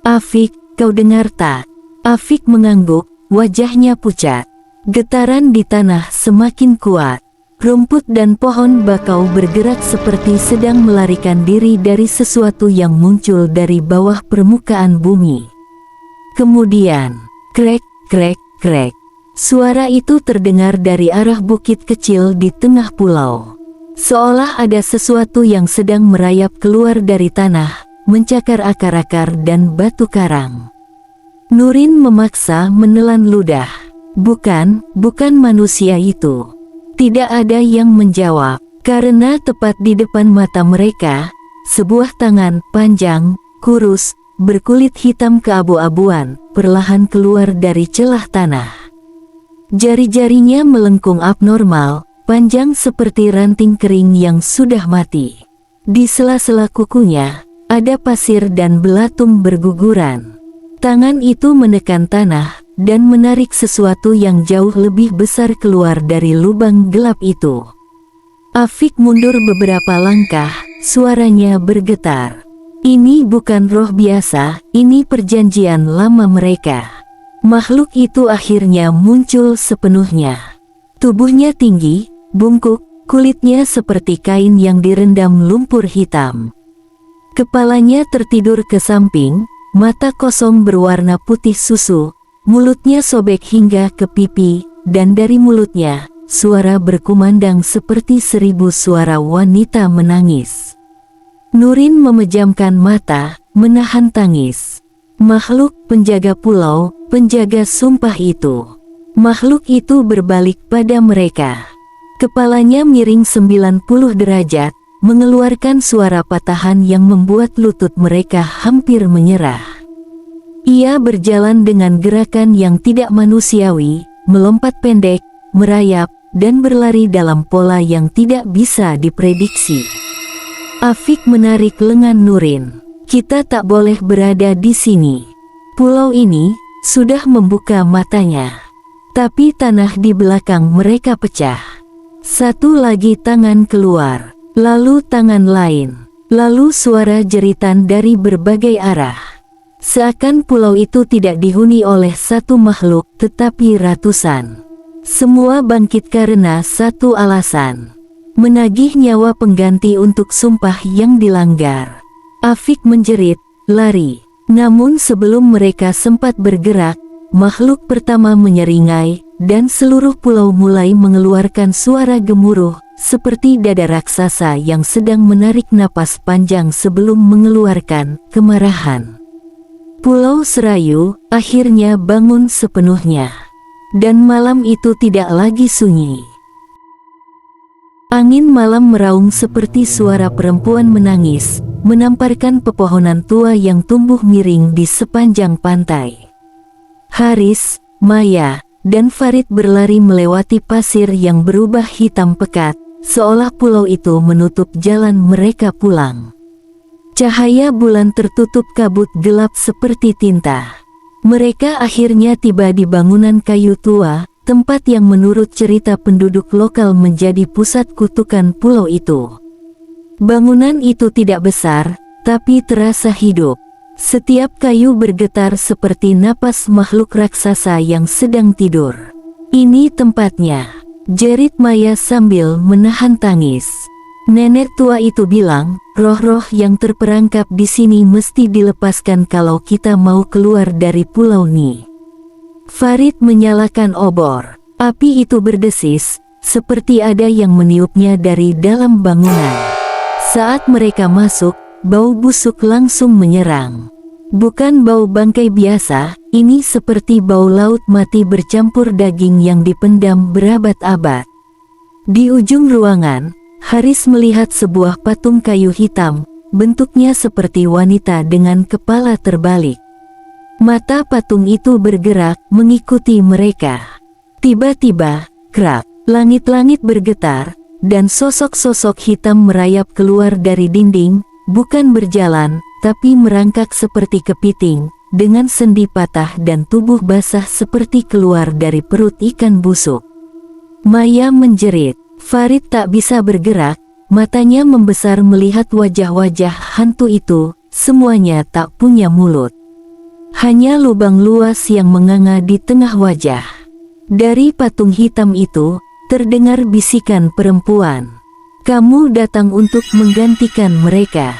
S1: "Afik, kau dengar tak?" Afik mengangguk, wajahnya pucat. Getaran di tanah semakin kuat. Rumput dan pohon bakau bergerak seperti sedang melarikan diri dari sesuatu yang muncul dari bawah permukaan bumi. Kemudian, krek, krek, krek. Suara itu terdengar dari arah bukit kecil di tengah pulau. Seolah ada sesuatu yang sedang merayap keluar dari tanah, mencakar akar-akar dan batu karang. Nurin memaksa menelan ludah. Bukan manusia itu. Tidak ada yang menjawab, karena tepat di depan mata mereka, sebuah tangan panjang, kurus, berkulit hitam keabu-abuan, perlahan keluar dari celah tanah. Jari-jarinya melengkung abnormal, panjang seperti ranting kering yang sudah mati. Di sela-sela kukunya, ada pasir dan belatung berguguran. Tangan itu menekan tanah, dan menarik sesuatu yang jauh lebih besar keluar dari lubang gelap itu. Afik mundur beberapa langkah, suaranya bergetar. Ini bukan roh biasa, ini perjanjian lama mereka. Makhluk itu akhirnya muncul sepenuhnya. Tubuhnya tinggi, bungkuk, kulitnya seperti kain yang direndam lumpur hitam. Kepalanya tertidur ke samping, mata kosong berwarna putih susu, mulutnya sobek hingga ke pipi, dan dari mulutnya, suara berkumandang seperti 1000 suara wanita menangis. Nurin memejamkan mata, menahan tangis. Makhluk penjaga pulau, penjaga sumpah itu. Makhluk itu berbalik pada mereka. Kepalanya miring 90 derajat, mengeluarkan suara patahan yang membuat lutut mereka hampir menyerah. Ia berjalan dengan gerakan yang tidak manusiawi, melompat pendek, merayap, dan berlari dalam pola yang tidak bisa diprediksi. Afik menarik lengan Nurin. "Kita tak boleh berada di sini." Pulau ini sudah membuka matanya. Tapi tanah di belakang mereka pecah. Satu lagi tangan keluar, lalu tangan lain, lalu suara jeritan dari berbagai arah. Seakan pulau itu tidak dihuni oleh satu makhluk, tetapi ratusan. Semua bangkit karena satu alasan: menagih nyawa pengganti untuk sumpah yang dilanggar. Afik menjerit, lari. Namun sebelum mereka sempat bergerak, makhluk pertama menyeringai, dan seluruh pulau mulai mengeluarkan suara gemuruh, seperti dada raksasa yang sedang menarik napas panjang sebelum mengeluarkan kemarahan. Pulau Serayu akhirnya bangun sepenuhnya. Dan malam itu tidak lagi sunyi. Angin malam meraung seperti suara perempuan menangis, menamparkan pepohonan tua yang tumbuh miring di sepanjang pantai. Haris, Maya, dan Farid berlari melewati pasir yang berubah hitam pekat, seolah pulau itu menutup jalan mereka pulang. Cahaya bulan tertutup kabut gelap seperti tinta. Mereka akhirnya tiba di bangunan kayu tua, tempat yang menurut cerita penduduk lokal menjadi pusat kutukan pulau itu. Bangunan itu tidak besar, tapi terasa hidup. Setiap kayu bergetar seperti napas makhluk raksasa yang sedang tidur. "Ini tempatnya," jerit Maya sambil menahan tangis. Nenek tua itu bilang, "Roh-roh yang terperangkap di sini mesti dilepaskan kalau kita mau keluar dari pulau ini." Farid menyalakan obor. Api itu berdesis, seperti ada yang meniupnya dari dalam bangunan. Saat mereka masuk, bau busuk langsung menyerang. Bukan bau bangkai biasa, ini seperti bau laut mati bercampur daging yang dipendam berabad-abad. Di ujung ruangan, Haris melihat sebuah patung kayu hitam, bentuknya seperti wanita dengan kepala terbalik. Mata patung itu bergerak mengikuti mereka. Tiba-tiba, krak, langit-langit bergetar, dan sosok-sosok hitam merayap keluar dari dinding, bukan berjalan, tapi merangkak seperti kepiting, dengan sendi patah dan tubuh basah seperti keluar dari perut ikan busuk. Maya menjerit. Farid tak bisa bergerak, matanya membesar melihat wajah-wajah hantu itu, semuanya tak punya mulut. Hanya lubang luas yang menganga di tengah wajah. Dari patung hitam itu, terdengar bisikan perempuan. "Kamu datang untuk menggantikan mereka.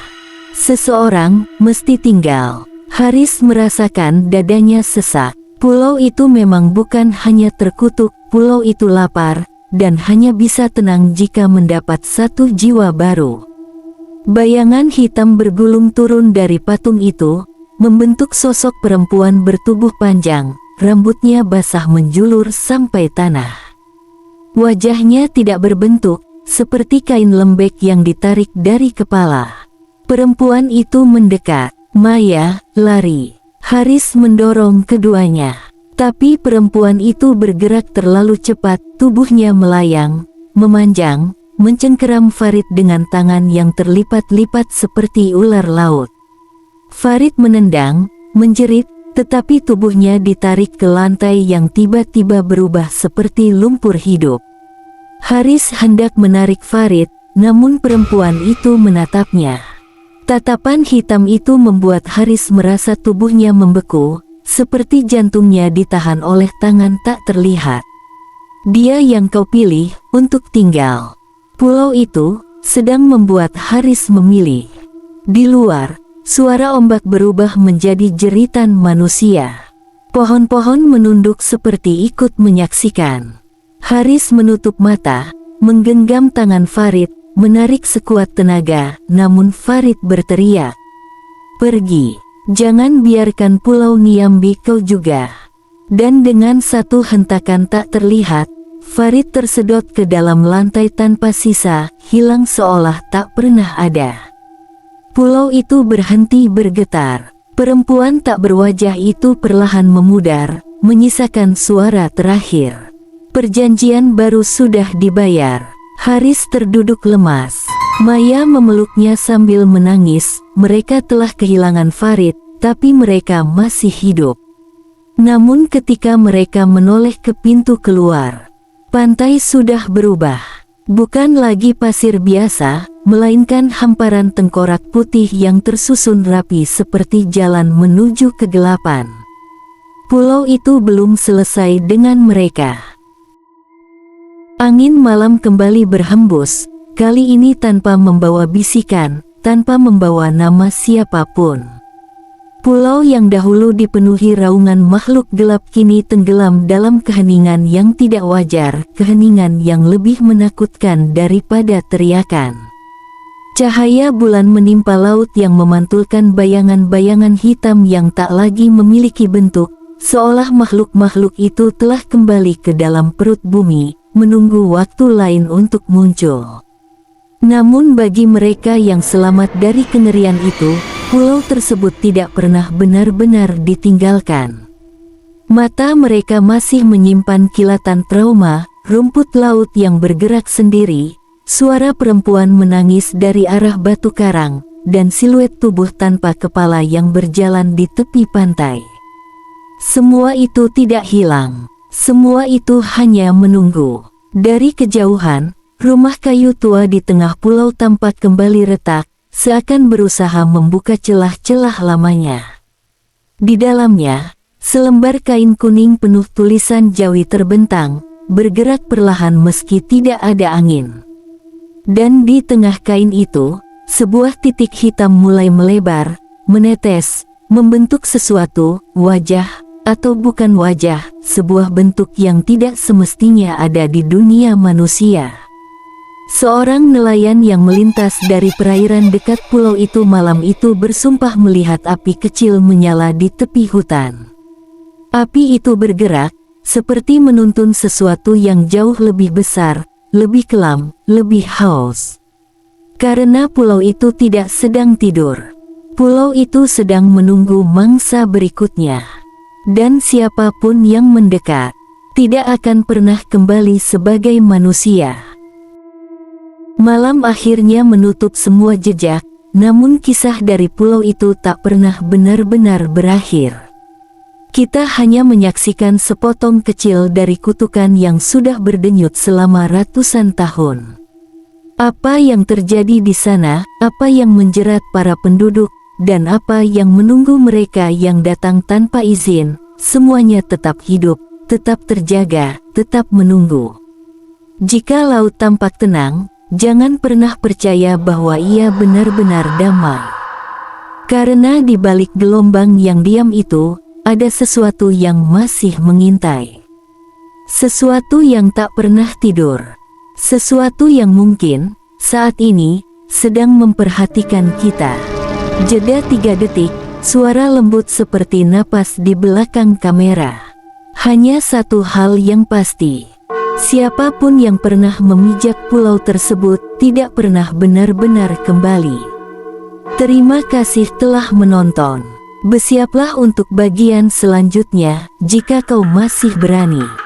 S1: Seseorang mesti tinggal." Haris merasakan dadanya sesak. Pulau itu memang bukan hanya terkutuk, pulau itu lapar, dan hanya bisa tenang jika mendapat satu jiwa baru. Bayangan hitam bergulung turun dari patung itu, membentuk sosok perempuan bertubuh panjang, rambutnya basah menjulur sampai tanah. Wajahnya tidak berbentuk, seperti kain lembek yang ditarik dari kepala. Perempuan itu mendekat. "Maya, lari." Haris mendorong keduanya. Tapi perempuan itu bergerak terlalu cepat, tubuhnya melayang, memanjang, mencengkeram Farid dengan tangan yang terlipat-lipat seperti ular laut. Farid menendang, menjerit, tetapi tubuhnya ditarik ke lantai yang tiba-tiba berubah seperti lumpur hidup. Haris hendak menarik Farid, namun perempuan itu menatapnya. Tatapan hitam itu membuat Haris merasa tubuhnya membeku, seperti jantungnya ditahan oleh tangan tak terlihat. "Dia yang kau pilih untuk tinggal." Pulau itu sedang membuat Haris memilih. Di luar, suara ombak berubah menjadi jeritan manusia. Pohon-pohon menunduk seperti ikut menyaksikan. Haris menutup mata, menggenggam tangan Farid, menarik sekuat tenaga, namun Farid berteriak, "Pergi. Jangan biarkan Pulau Niambi kau juga." Dan dengan satu hentakan tak terlihat, Farid tersedot ke dalam lantai tanpa sisa, hilang seolah tak pernah ada. Pulau itu berhenti bergetar. Perempuan tak berwajah itu perlahan memudar, menyisakan suara terakhir. Perjanjian baru sudah dibayar. Haris terduduk lemas. Maya memeluknya sambil menangis. Mereka telah kehilangan Farid, tapi mereka masih hidup. Namun ketika mereka menoleh ke pintu keluar, pantai sudah berubah. Bukan lagi pasir biasa, melainkan hamparan tengkorak putih yang tersusun rapi seperti jalan menuju kegelapan. Pulau itu belum selesai dengan mereka. Angin malam kembali berhembus, kali ini tanpa membawa bisikan, tanpa membawa nama siapapun. Pulau yang dahulu dipenuhi raungan makhluk gelap kini tenggelam dalam keheningan yang tidak wajar, keheningan yang lebih menakutkan daripada teriakan. Cahaya bulan menimpa laut yang memantulkan bayangan-bayangan hitam yang tak lagi memiliki bentuk, seolah makhluk-makhluk itu telah kembali ke dalam perut bumi, menunggu waktu lain untuk muncul. Namun bagi mereka yang selamat dari kengerian itu, pulau tersebut tidak pernah benar-benar ditinggalkan. Mata mereka masih menyimpan kilatan trauma, rumput laut yang bergerak sendiri, suara perempuan menangis dari arah batu karang, dan siluet tubuh tanpa kepala yang berjalan di tepi pantai. Semua itu tidak hilang. Semua itu hanya menunggu. Dari kejauhan, rumah kayu tua di tengah pulau tampak kembali retak, seakan berusaha membuka celah-celah lamanya. Di dalamnya, selembar kain kuning penuh tulisan Jawi terbentang, bergerak perlahan meski tidak ada angin. Dan di tengah kain itu, sebuah titik hitam mulai melebar, menetes, membentuk sesuatu, wajah, atau bukan wajah, sebuah bentuk yang tidak semestinya ada di dunia manusia. Seorang nelayan yang melintas dari perairan dekat pulau itu malam itu bersumpah melihat api kecil menyala di tepi hutan. Api itu bergerak, seperti menuntun sesuatu yang jauh lebih besar, lebih kelam, lebih haus. Karena pulau itu tidak sedang tidur. Pulau itu sedang menunggu mangsa berikutnya. Dan siapapun yang mendekat, tidak akan pernah kembali sebagai manusia. Malam akhirnya menutup semua jejak, namun kisah dari pulau itu tak pernah benar-benar berakhir. Kita hanya menyaksikan sepotong kecil dari kutukan yang sudah berdenyut selama ratusan tahun. Apa yang terjadi di sana, apa yang menjerat para penduduk, dan apa yang menunggu mereka yang datang tanpa izin, semuanya tetap hidup, tetap terjaga, tetap menunggu. Jika laut tampak tenang, jangan pernah percaya bahwa ia benar-benar damai. Karena di balik gelombang yang diam itu, ada sesuatu yang masih mengintai. Sesuatu yang tak pernah tidur. Sesuatu yang mungkin, saat ini, sedang memperhatikan kita. Jeda 3 detik, suara lembut seperti napas di belakang kamera. Hanya satu hal yang pasti. Siapapun yang pernah memijak pulau tersebut tidak pernah benar-benar kembali. Terima kasih telah menonton. Bersiaplah untuk bagian selanjutnya jika kau masih berani.